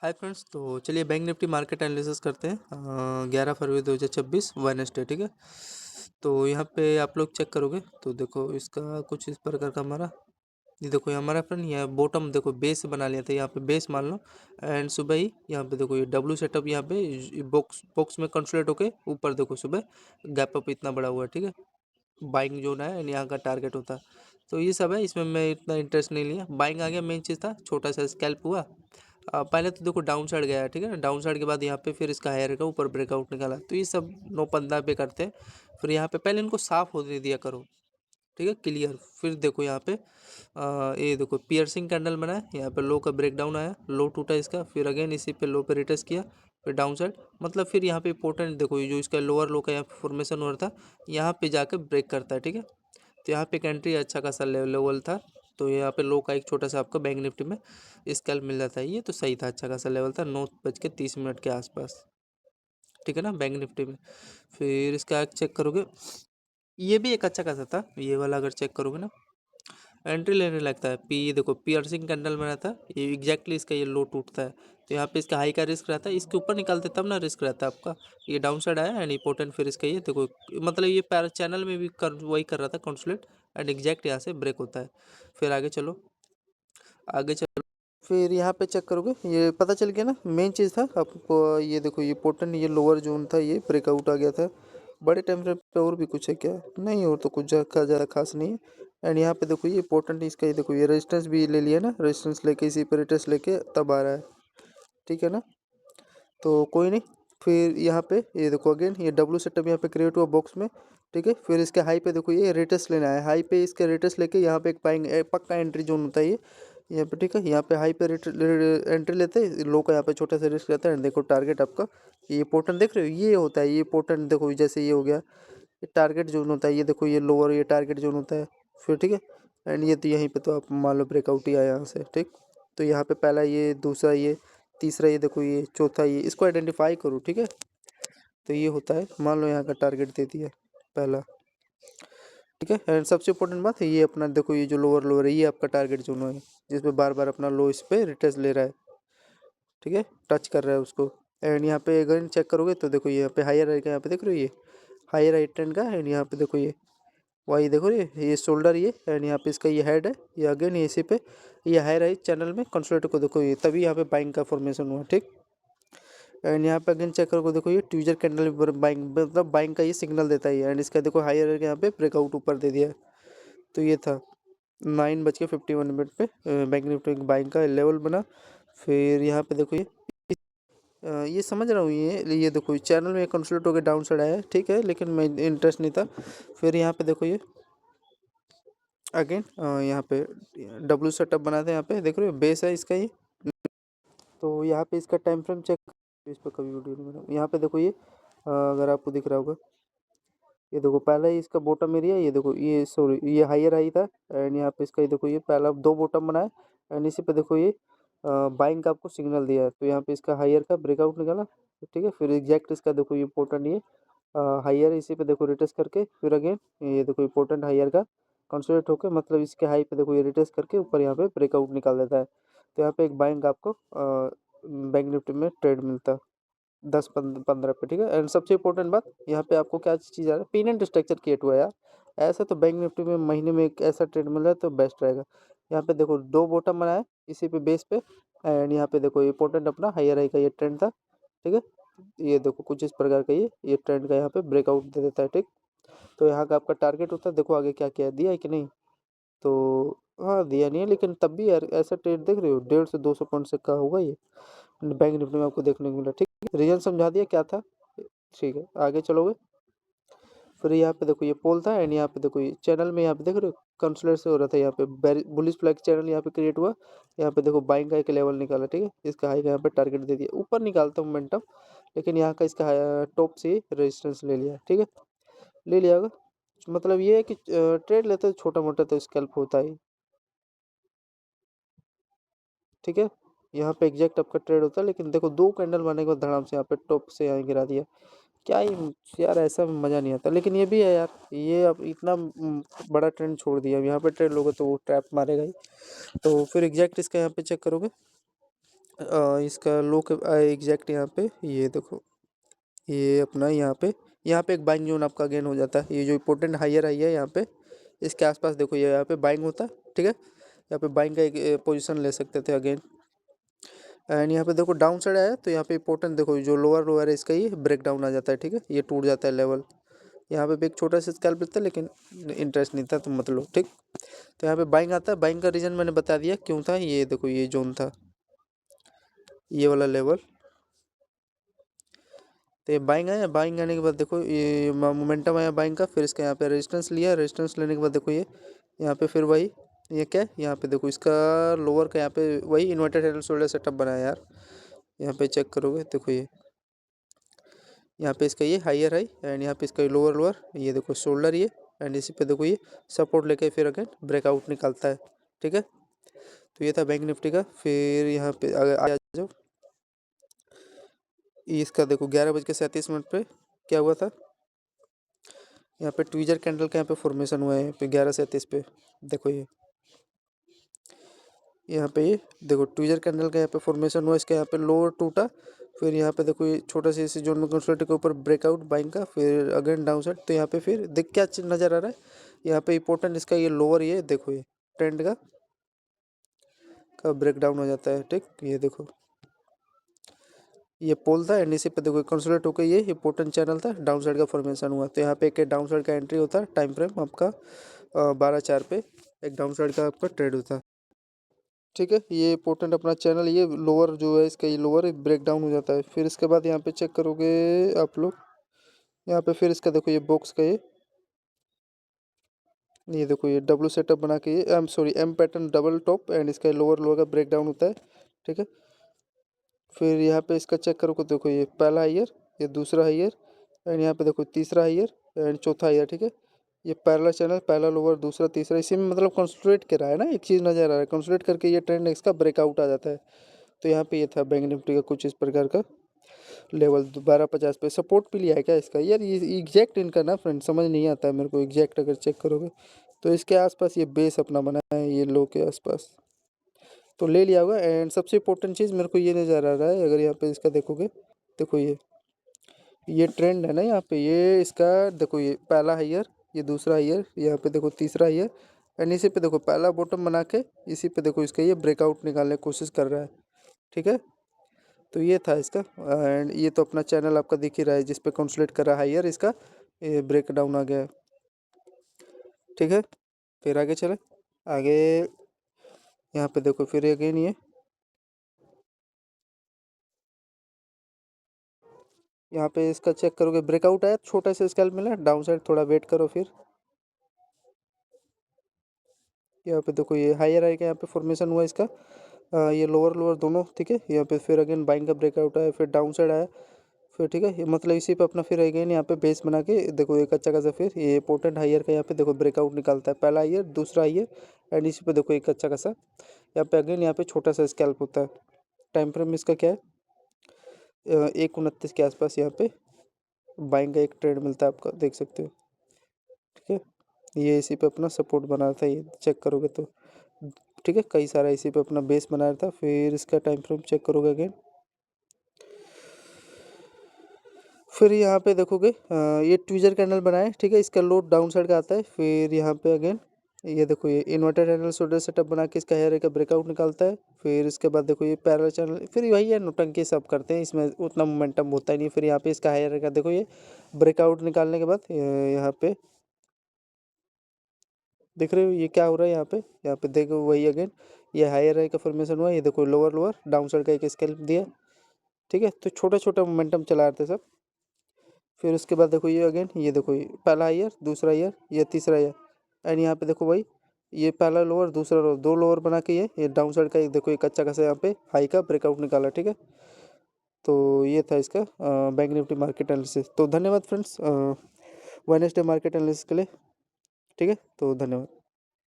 Hi friends, तो चलिए bank Nifty market analysis करते हैं 11 फरवरी 2026 वेडनेसडे। ठीक है, तो यहाँ पे आप लोग चेक करोगे तो देखो इसका कुछ इस प्रकार का हमारा ये देखो ये हमारा फ्रेंड यहाँ बॉटम देखो बेस बना लिया था, यहाँ पे बेस मान लो। एंड सुबह ही यहाँ पे देखो ये डब्ल्यू सेटअप यहाँ पे बॉक्स बॉक्स में कंसोलिडेट होके ऊपर देखो सुबह गैप अप इतना बड़ा हुआ है। ठीक है, बाइंग जोन है एंड यहाँ का टारगेट होता है। तो ये सब है, इसमें मैं इतना इंटरेस्ट नहीं लिया। बाइंग आ गया, मेन चीज़ था छोटा सा स्कैल्प हुआ। पहले तो देखो डाउन साइड गया है, ठीक है ना। डाउन साइड के बाद यहाँ पे फिर इसका हायर का ऊपर ब्रेकआउट निकाला, तो ये सब 9-15 पे करते हैं। फिर यहाँ पे पहले इनको साफ होने दिया करो, ठीक है, क्लियर। फिर देखो यहाँ पे ये देखो पियर्सिंग कैंडल बना है, यहाँ पे लो का ब्रेकडाउन आया, लो टूटा इसका, फिर अगेन इसी पे लो पे रिटेस्ट किया, फिर डाउन साइड। मतलब फिर यहाँ पे इंपॉर्टेंट देखो ये जो इसका लोअर लो का यहाँ फॉर्मेशन हो रहा था, यहाँ पे जाके ब्रेक करता है। ठीक है, तो यहाँ पे एक एंट्री अच्छा खासा लेवल था। तो यहाँ पे लो का एक छोटा सा आपका बैंक निफ्टी में स्कैल्प मिल जाता है, ये तो सही था, अच्छा खासा लेवल था 9:30 के आसपास। ठीक है ना, बैंक निफ्टी में। फिर इसका चेक करोगे, ये भी एक अच्छा खासा था, ये वाला अगर चेक करोगे ना, एंट्री लेने लगता है। पी देखो पियर्सिंग कैंडल में रहता है, ये एग्जैक्टली इसका ये लो टूटता है, तो यहाँ पे इसका हाई का रिस्क रहता है। इसके ऊपर निकालते तब ना रिस्क रहता है आपका। ये डाउन साइड आया एंड इंपॉर्टेंट, फिर इसका ये देखो मतलब ये पैर चैनल में भी वही कर रहा था कंसोलिडेट एंड एग्जैक्ट यहाँ से ब्रेक होता है। फिर आगे चलो, आगे चलो, फिर यहाँ पे चेक करोगे ये पता चल गया ना, मेन चीज़ था आपको। ये देखो ये पोर्टन, ये लोअर जोन था, ये ब्रेकआउट आ गया था। बड़े टाइम फ्रेम पे और भी कुछ है क्या? नहीं, और तो कुछ ज़्यादा खास नहीं है। एंड यहाँ पे देखो ये पोर्टन, इसका ये देखो ये रेजिस्टेंस भी ले लिया ना, रेजिस्टेंस लेके इसी पे रिटेस्ट लेके तब आ रहा है। ठीक है ना, तो कोई नहीं। फिर यहाँ पे ये देखो अगेन ये डब्ल्यू सेटअप यहाँ पे क्रिएट हुआ बॉक्स में। ठीक है, फिर इसके हाई पे देखो ये रिटेस्ट लेना है, हाई पे इसके रिटेस्ट लेके यहाँ पे एक पाएंगे पक्का एंट्री जोन होता है ये यहाँ पे। ठीक है, यहाँ पे हाई पे एंट्री लेते हैं, लो का यहाँ पे छोटा सा रिस्क रहता है। देखो टारगेट आपका ये पोर्टन देख रहे हो, ये होता है ये पोर्टन। देखो जैसे ये हो गया, ये टारगेट जोन होता है, ये देखो ये लोअर ये टारगेट जोन होता है। फिर ठीक है, एंड ये तो यहीं पे तो आप मान लो ब्रेकआउट ही आया यहाँ से। ठीक, तो यहाँ पे पहला ये, दूसरा ये, तीसरा ये देखो ये, चौथा ये, इसको आइडेंटिफाई करो। ठीक है, तो ये होता है, मान लो यहाँ का टारगेट दे दिया पहला। ठीक है, एंड सबसे इंपॉर्टेंट बात है ये अपना देखो ये जो लोअर लोअर है, ये आपका टारगेट जोन है, जिसपे बार बार अपना लो इस पे रिटेस्ट ले रहा है। ठीक है, टच कर रहा है उसको। एंड यहाँ पे अगर चेक करोगे तो देखो यहाँ पे हायर राइट का, यहाँ पे देख रहे हो ये हायर राइट ट्रेंड का। एंड यहाँ पे देखो ये वही देखो ये शोल्डर ये, एंड यहाँ पे इसका ये हेड है, ये अगेन ये इसी पे ये हाई राइट चैनल में कंसोलिडेट को देखो ये, तभी यहाँ पे बाइंग का फॉर्मेशन हुआ। ठीक, एंड यहाँ पे अगेन चेक करो देखो ये ट्यूजर कैंडल बाइंग, मतलब बाइंग का ये सिग्नल देता है। एंड इसका देखो हायर यहाँ पे ब्रेकआउट ऊपर दे दिया है। तो ये था 9:51 पे बैंक निफ्टी बाइंग का लेवल बना। फिर यहाँ पे देखो ये समझ रहा हूँ, ये देखो चैनल में कंसोलिडेट होकर डाउन साइड आया है। ठीक है, लेकिन मैं इंटरेस्ट नहीं था। फिर यहाँ पे देखो ये अगेन यहाँ पे डब्ल्यू सेटअप बनाते हैं, यहाँ पे देख रहे हो बेस है इसका ये। तो यहाँ पे इसका टाइम फ्रेम चेक, इस पर कभी वीडियो नहीं बना। यहाँ पे देखो ये अगर आपको दिख रहा होगा, ये देखो पहला ही इसका बॉटम एरिया, ये देखो ये सॉरी ये हायर हाई था। एंड यहाँ पे इसका ये देखो ये पहला दो बॉटम बनाया, एंड इसी पे देखो ये बाइंग का आपको सिग्नल दिया है। तो यहाँ पे इसका हायर का ब्रेकआउट निकाला। ठीक है, फिर एग्जैक्ट इसका देखो ये इंपॉर्टेंट ये हायर, इसी पे देखो रिटेस्ट करके फिर अगेन ये देखो इंपॉर्टेंट हायर का कंसोलिडेट होकर, मतलब इसके हाई पे देखो ये रिटेस्ट करके ऊपर यहाँ पे ब्रेकआउट निकाल देता है। तो यहाँ पे एक बाइंग आपको बैंक निफ्टी में ट्रेड मिलता है 10-15 पे। ठीक है, एंड सबसे इंपॉर्टेंट बात यहाँ पे आपको क्या चीज़ आ रहा है, पेनेंट स्ट्रक्चर क्रिएट हुआ है यार। ऐसा तो बैंक निफ्टी में महीने में एक ऐसा ट्रेड मिल रहा है तो बेस्ट रहेगा। यहाँ पे देखो दो बॉटम बनाया इसी पे बेस पे, एंड यहाँ पे देखो इंपॉर्टेंट अपना हायर हाई का ये ट्रेंड था। ठीक है, ये देखो कुछ इस प्रकार का ये ट्रेंड का यहाँ पे ब्रेकआउट दे देता है। ठीक, तो यहाँ का आपका टारगेट होता है, देखो आगे क्या क्या दिया है कि नहीं। तो हाँ दिया नहीं है, लेकिन तब भी यार ऐसा ट्रेड देख रहे हो 150 से 200 पॉइंट से का होगा ये बैंक निफ्टी में आपको देखने को मिला। ठीक है, रीजन समझा दिया क्या था। ठीक है, आगे चलोगे, फिर यहाँ पे देखो ये पोल था, एंड यहाँ पे देखो ये चैनल में यहाँ पे देख रहे हो कंसुलेट से हो रहा था, यहाँ पे बुलिश फ्लैग चैनल यहाँ पे क्रिएट हुआ। यहाँ पे देखो बाइंग का एक लेवल निकाला। ठीक है, इसका हाई का यहाँ पे टारगेट दे दिया, ऊपर निकालता मोमेंटम लेकिन यहाँ का इसका टॉप से रेजिस्टेंस ले लिया। ठीक है, ले लिया होगा, मतलब ये है कि ट्रेड लेते छोटा मोटा तो स्कैल्प होता ही। ठीक है, यहाँ पे एग्जैक्ट आपका ट्रेड होता है, लेकिन देखो दो कैंडल बनने के बाद धड़ाम से यहाँ पे टॉप से यहाँ गिरा दिया। क्या ही यार, ऐसा मज़ा नहीं आता। लेकिन ये भी है यार, ये अब इतना बड़ा ट्रेंड छोड़ दिया, अब यहाँ पे ट्रेंड लोगे तो वो ट्रैप मारेगा ही। तो फिर एग्जैक्ट इसका यहाँ पे चेक करोगे इसका लो के एग्जैक्ट यहाँ पे ये देखो, ये अपना यहाँ पे एक बाइंग जोन आपका गेन हो जाता है। ये जो इंपॉर्टेंट हायर आई है यहाँ पे, इसके आसपास देखो ये यहाँ पे बाइंग होता है, ठीक है। यहाँ पे बाइंग का एक पोजीशन ले सकते थे अगेन। एंड यहाँ पे देखो डाउन साइड आया तो यहाँ पे इंपॉर्टेंट देखो जो लोअर लोअर है इसका ये ब्रेक डाउन आ जाता है, ठीक है। ये टूट जाता है लेवल। यहाँ पे भी एक छोटा सा स्कैल्प था लेकिन इंटरेस्ट नहीं था तो मत लो, ठीक। तो यहाँ पे बाइंग आता है। बाइंग का रीजन मैंने बता दिया क्यों था। ये देखो ये जोन था, ये वाला लेवल। तो ये बाइंग आया, बाइंग आने के बाद देखो ये मोमेंटम आया बाइंग का। फिर इसका यहाँ पे रेजिस्टेंस लिया, रेजिस्टेंस लेने के बाद देखो ये यहाँ पे फिर वही ये क्या है यहाँ पे देखो इसका लोअर का यहाँ पे वही inverted head and shoulder setup बनाया यार। यहाँ पे चेक करोगे देखो ये यहाँ पे इसका ये हायर हाई एंड यहाँ पे इसका लोअर लोअर, ये देखो शोल्डर ये एंड इसी पे देखो ये सपोर्ट लेके फिर अगेन ब्रेकआउट निकालता है, ठीक है। तो ये था बैंक निफ्टी का। फिर यहाँ पे अगर आ जाओ इसका देखो 11:37 पे क्या हुआ था। यहाँ पे ट्विजर कैंडल का यहाँ पे फॉर्मेशन हुआ है यहाँ पे 11:37 पे। देखो ये यहाँ पे ये देखो ट्विजर कैंडल का यहाँ पे फॉर्मेशन हुआ, इसका यहाँ पे लोअर टूटा। फिर यहाँ पे देखो ये छोटा सा इसी जोन में कंसोलिडेट के ऊपर ब्रेकआउट बाइंग का, फिर अगेन डाउन साइड। तो यहाँ पे फिर देख क्या चीज नजर आ रहा है यहाँ पे इंपॉर्टेंट इसका ये लोअर, ये देखो ये ट्रेंड का ब्रेक डाउन हो जाता है, ठीक। ये देखो ये पोल था एंड इसी पे देखो कंसोलिडेट होकर ये इंपॉर्टेंट चैनल था, डाउन साइड का फॉर्मेशन हुआ। तो यहाँ पे एक डाउन साइड का एंट्री होता है, टाइम फ्रेम आपका 12:04 पे एक डाउन साइड का आपका ट्रेड होता है, ठीक है। ये इंपॉर्टेंट अपना चैनल, ये लोअर जो है इसका ये लोअर ब्रेक डाउन हो जाता है। फिर इसके बाद यहाँ पे चेक करोगे आप लोग, यहाँ पे फिर इसका देखो ये बॉक्स का ये देखो ये डब्ल्यू सेटअप बना के ये M pattern double top and इसका लोअर लोअर का ब्रेक डाउन होता है, ठीक है। फिर यहाँ पे इसका चेक करोगे देखो ये पहला हायर, ये दूसरा हायर एंड यहाँ पे देखो तीसरा हायर एंड चौथा हायर, ठीक है। ये पहला चैनल, पहला लोअर दूसरा तीसरा, इसी में मतलब कंसोलिडेट कर रहा है ना, एक चीज़ नजर आ रहा है कंसोलिडेट करके ये ट्रेंड इसका ब्रेकआउट आ जाता है। तो यहाँ पे ये था बैंक निफ्टी का कुछ इस प्रकार का लेवल 12:50 पे सपोर्ट भी लिया है क्या इसका यार। ये एग्जैक्ट इनका ना फ्रेंड समझ नहीं आता है मेरे को एग्जैक्ट, अगर चेक करोगे तो इसके आसपास ये बेस अपना बना है ये लो के आसपास, तो ले लिया होगा। एंड सबसे इंपॉर्टेंट चीज़ मेरे को ये नज़र आ रहा है, अगर यहाँ पे इसका देखोगे देखो ये ट्रेंड है ना यहाँ पे, ये इसका देखो ये पहला हायर, ये दूसरा हायर, यहाँ पे देखो तीसरा हायर एंड इसी पे देखो पहला बॉटम बना के इसी पे देखो इसका ये ब्रेकआउट निकालने की कोशिश कर रहा है, ठीक है। तो ये था इसका एंड ये तो अपना चैनल आपका दिख ही रहा है जिस पे कंसोलिडेट कर रहा है हायर, इसका ये ब्रेक डाउन आ गया है, ठीक है। फिर आगे चले, आगे यहाँ पे देखो फिर अगेन ये यहाँ पे इसका चेक करोगे ब्रेकआउट आया, छोटा सा स्केल मिला डाउन साइड, थोड़ा वेट करो। फिर यहाँ पे देखो ये हायर हाई का यहाँ पे फॉर्मेशन हुआ इसका, ये लोअर लोअर दोनों, ठीक है। यहाँ पे फिर अगेन बाइंग का ब्रेकआउट आया, फिर डाउन साइड आया, फिर ठीक है। ये मतलब इसी पे अपना फिर अगेन यहाँ पे बेस बना के देखो एक अच्छा खासा फिर ये इंपॉर्टेंट हायर का यहाँ पे देखो ब्रेकआउट निकालता है, पहला हायर दूसरा हायर एंड इसी पे देखो एक अच्छा खासा यहाँ पे अगेन यहाँ पे छोटा सा स्कैल्प होता है। टाइम फ्रेम इसका क्या है 1:29 के आसपास यहाँ पे बाइंग का एक ट्रेड मिलता है आपका, देख सकते हो, ठीक है। ये इसी पे अपना सपोर्ट बना था, ये चेक करोगे तो, ठीक है। कई सारा इसी पे अपना बेस बनाया था। फिर इसका टाइम फ्रेम चेक करोगे अगेन, फिर यहाँ पे देखोगे ये ट्विजर कैंडल बनाए, ठीक है। इसका लो डाउन साइड का आता है। फिर यहाँ पे अगेन ये देखो ये इन्वर्टेड कैंडल शोल्डर सेटअप बना के इसका हेयर का ब्रेकआउट निकालता है। फिर इसके बाद देखो ये पैरेलल चैनल, फिर वही है नोटंकी सब करते हैं, इसमें उतना मोमेंटम होता ही नहीं। फिर यहाँ पे इसका हायर का देखो ये ब्रेकआउट निकालने के बाद यहाँ पे देख रहे हो ये क्या हो रहा है यहाँ पे देखो वही अगेन ये हायर हाई का फॉर्मेशन हुआ, ये देखो लोअर लोअर डाउन साइड का एक स्केल्प दिया, ठीक है। तो छोटा छोटा मोमेंटम चला रहे थे सब। फिर उसके बाद देखो ये अगेन ये देखो ये पहला हायर दूसरा हायर ये तीसरा हायर एंड यहाँ पे देखो भाई ये पहला लोअर दूसरा लोअर, दो लोअर बना के ये डाउन साइड का एक देखो एक अच्छा खासा यहाँ पे हाई का ब्रेकआउट निकाला, ठीक है। तो ये था इसका बैंक निफ्टी मार्केट एनालिसिस। तो धन्यवाद फ्रेंड्स वेडनेसडे मार्केट एनालिसिस के लिए, ठीक है। तो धन्यवाद।